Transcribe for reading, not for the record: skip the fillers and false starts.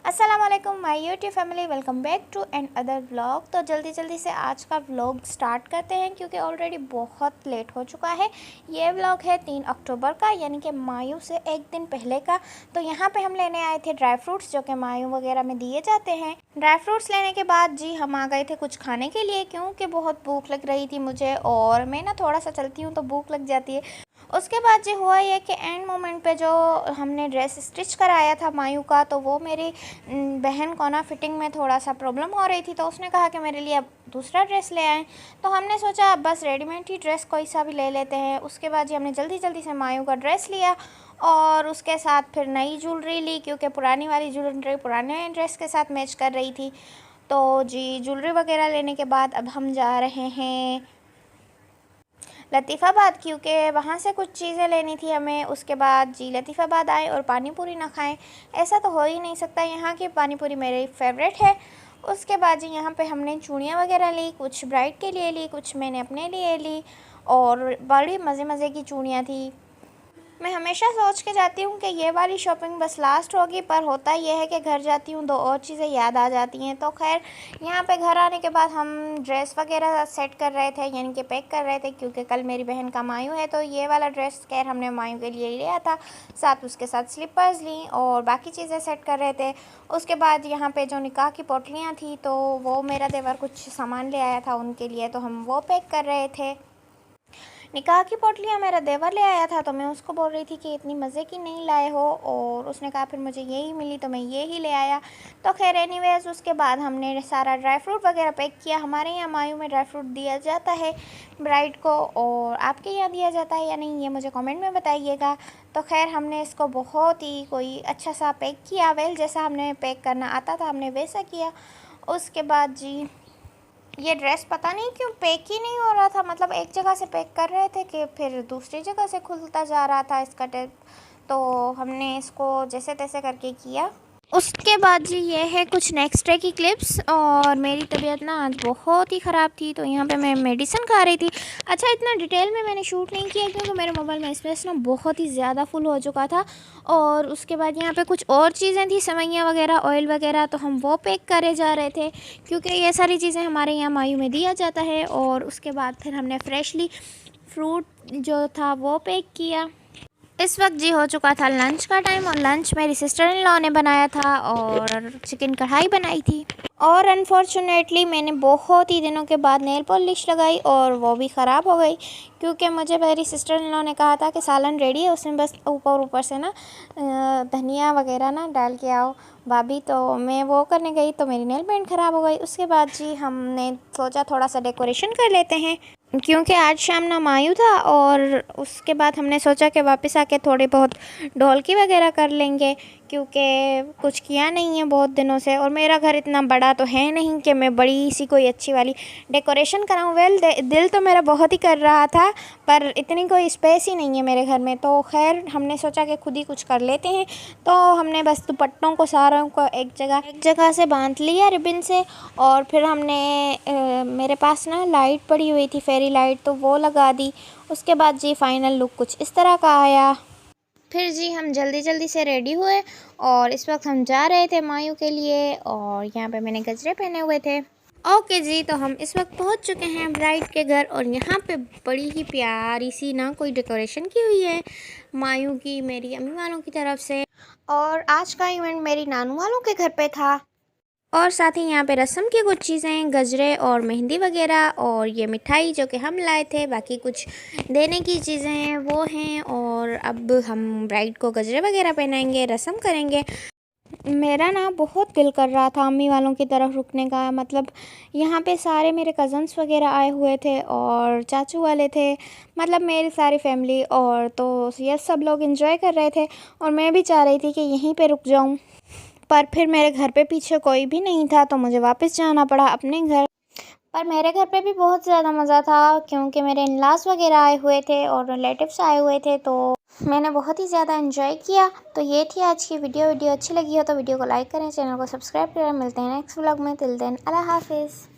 अस्सलाम वालेकुम my YouTube family, welcome back to another vlog. तो जल्दी से आज का व्लॉग स्टार्ट करते हैं क्योंकि ऑलरेडी बहुत लेट हो चुका है। ये व्लॉग है 3 अक्टूबर का, यानी कि मायू से एक दिन पहले का। तो यहाँ पे हम लेने आए थे ड्राई फ्रूट्स जो कि मायू वगैरह में दिए जाते हैं। ड्राई फ्रूट्स लेने के बाद जी हम आ गए थे कुछ खाने के लिए, क्योंकि बहुत भूख लग रही थी मुझे, और मैं ना थोड़ा सा चलती हूँ तो भूख लग जाती है। उसके बाद जी हुआ ये कि एंड मोमेंट पे जो हमने ड्रेस स्टिच कराया था मायू का, तो वो मेरी बहन को ना फिटिंग में थोड़ा सा प्रॉब्लम हो रही थी, तो उसने कहा कि मेरे लिए अब दूसरा ड्रेस ले आएँ। तो हमने सोचा अब बस रेडीमेड ही ड्रेस कोई सा भी ले लेते हैं। उसके बाद जी हमने जल्दी से मायू का ड्रेस लिया और उसके साथ फिर नई ज्वेलरी ली, क्योंकि पुरानी वाली ज्वेलरी पुराने ड्रेस के साथ मैच कर रही थी। तो जी ज्वेलरी वगैरह लेने के बाद अब हम जा रहे हैं लतीफ़ाबाद, क्योंकि वहाँ से कुछ चीज़ें लेनी थी हमें। उसके बाद जी लतीफ़ाबाद आए और पानी पूरी ना खाएं, ऐसा तो हो ही नहीं सकता। यहाँ की पानी पूरी मेरी फेवरेट है। उसके बाद जी यहाँ पे हमने चूड़ियाँ वगैरह ली, कुछ ब्राइड के लिए ली, कुछ मैंने अपने लिए ली, और बड़ी मज़े की चूड़ियाँ थी। मैं हमेशा सोच के जाती हूँ कि ये वाली शॉपिंग बस लास्ट होगी, पर होता यह है कि घर जाती हूँ तो और चीज़ें याद आ जाती हैं। तो खैर यहाँ पे घर आने के बाद हम ड्रेस वगैरह सेट कर रहे थे, यानी कि पैक कर रहे थे, क्योंकि कल मेरी बहन का मायू है। तो ये वाला ड्रेस खैर हमने मायू के लिए लिया था, साथ उसके साथ स्लीपर्स ली और बाकी चीज़ें सेट कर रहे थे। उसके बाद यहाँ पर जो निकाह की पोटलियाँ थी, तो वो मेरा देवर कुछ सामान ले आया था उनके लिए, तो हम वो पैक कर रहे थे। निकाह की पोटलियाँ मेरा देवर ले आया था, तो मैं उसको बोल रही थी कि इतनी मज़े की नहीं लाए हो, और उसने कहा फिर मुझे यही मिली तो मैं ये ही ले आया। तो खैर एनीवेज़ उसके बाद हमने सारा ड्राई फ्रूट वगैरह पैक किया। हमारे यहाँ मायू में ड्राई फ्रूट दिया जाता है ब्राइड को, और आपके यहाँ दिया जाता है या नहीं ये मुझे कमेंट में बताइएगा। तो खैर हमने इसको बहुत ही कोई अच्छा सा पैक किया, वेल जैसा हमने पैक करना आता था हमने वैसा किया। उसके बाद जी ये ड्रेस पता नहीं क्यों पैक ही नहीं हो रहा था, मतलब एक जगह से पैक कर रहे थे कि फिर दूसरी जगह से खुलता जा रहा था इसका टेप। तो हमने इसको जैसे तैसे करके किया। उसके बाद जी ये है कुछ नेक्स्ट डे की क्लिप्स। और मेरी तबीयत ना आज बहुत ही ख़राब थी, तो यहाँ पे मैं मेडिसिन खा रही थी। अच्छा इतना डिटेल में मैंने शूट नहीं किया क्योंकि मेरे मोबाइल में स्पेस ना बहुत ही ज़्यादा फुल हो चुका था। और उसके बाद यहाँ पे कुछ और चीज़ें थी, सेवइयाँ वगैरह, ऑयल वगैरह, तो हम वो पैक करे जा रहे थे, क्योंकि ये सारी चीज़ें हमारे यहाँ मायू में दिया जाता है। और उसके बाद फिर हमने फ्रेशली फ्रूट जो था वो पैक किया। इस वक्त जी हो चुका था लंच का टाइम, और लंच मेरी सिस्टर इन लॉ ने बनाया था और चिकन कढ़ाई बनाई थी। और अनफॉर्चुनेटली मैंने बहुत ही दिनों के बाद नेल पॉलिश लगाई और वो भी ख़राब हो गई, क्योंकि मुझे मेरी सिस्टर इन लॉ ने कहा था कि सालन रेडी है, उसमें बस ऊपर से ना धनिया वगैरह ना डाल के आओ भाभी। तो मैं वो करने गई तो मेरी नेल पेंट ख़राब हो गई। उसके बाद जी हमने सोचा थोड़ा सा डेकोरेशन कर लेते हैं, क्योंकि आज शाम ना मायू था। और उसके बाद हमने सोचा कि वापस आके थोड़े बहुत ढोलकी वगैरह कर लेंगे, क्योंकि कुछ किया नहीं है बहुत दिनों से, और मेरा घर इतना बड़ा तो है नहीं कि मैं बड़ी सी कोई अच्छी वाली डेकोरेशन कराऊँ। वेल दिल तो मेरा बहुत ही कर रहा था, पर इतनी कोई स्पेस ही नहीं है मेरे घर में। तो खैर हमने सोचा कि खुद ही कुछ कर लेते हैं। तो हमने बस दुपट्टों को सारों को एक जगह से बांध लिया रिबन से, और फिर हमने मेरे पास ना लाइट पड़ी हुई थी, फेरी लाइट, तो वो लगा दी। उसके बाद जी फाइनल लुक कुछ इस तरह का आया। फिर जी हम जल्दी से रेडी हुए और इस वक्त हम जा रहे थे मायू के लिए, और यहाँ पे मैंने गजरे पहने हुए थे। ओके जी, तो हम इस वक्त पहुँच चुके हैं ब्राइड के घर, और यहाँ पे बड़ी ही प्यारी सी ना कोई डेकोरेशन की हुई है मायू की, मेरी अम्मी वालों की तरफ से। और आज का इवेंट मेरी नानू वालों के घर पे था। और साथ ही यहाँ पे रस्म की कुछ चीज़ें, गजरे और मेहंदी वगैरह, और ये मिठाई जो कि हम लाए थे, बाकी कुछ देने की चीज़ें हैं वो हैं। और अब हम ब्राइड को गजरे वगैरह पहनाएंगे, रस्म करेंगे। मेरा ना बहुत दिल कर रहा था अम्मी वालों की तरफ रुकने का, मतलब यहाँ पे सारे मेरे कज़न्स वगैरह आए हुए थे और चाचू वाले थे, मतलब मेरी सारी फैमिली, और तो ये सब लोग एंजॉय कर रहे थे। और मैं भी चाह रही थी कि यहीं पे रुक जाऊँ, पर फिर मेरे घर पे पीछे कोई भी नहीं था, तो मुझे वापस जाना पड़ा अपने घर। पर मेरे घर पे भी बहुत ज़्यादा मज़ा था, क्योंकि मेरे इन-लॉज़ वगैरह आए हुए थे और रिलेटिव्स आए हुए थे, तो मैंने बहुत ही ज़्यादा एंजॉय किया। तो ये थी आज की वीडियो अच्छी लगी हो तो वीडियो को लाइक करें, चैनल को सब्सक्राइब करें। मिलते हैं नेक्स्ट व्लॉग में, टिल देन अल्लाह हाफिज़।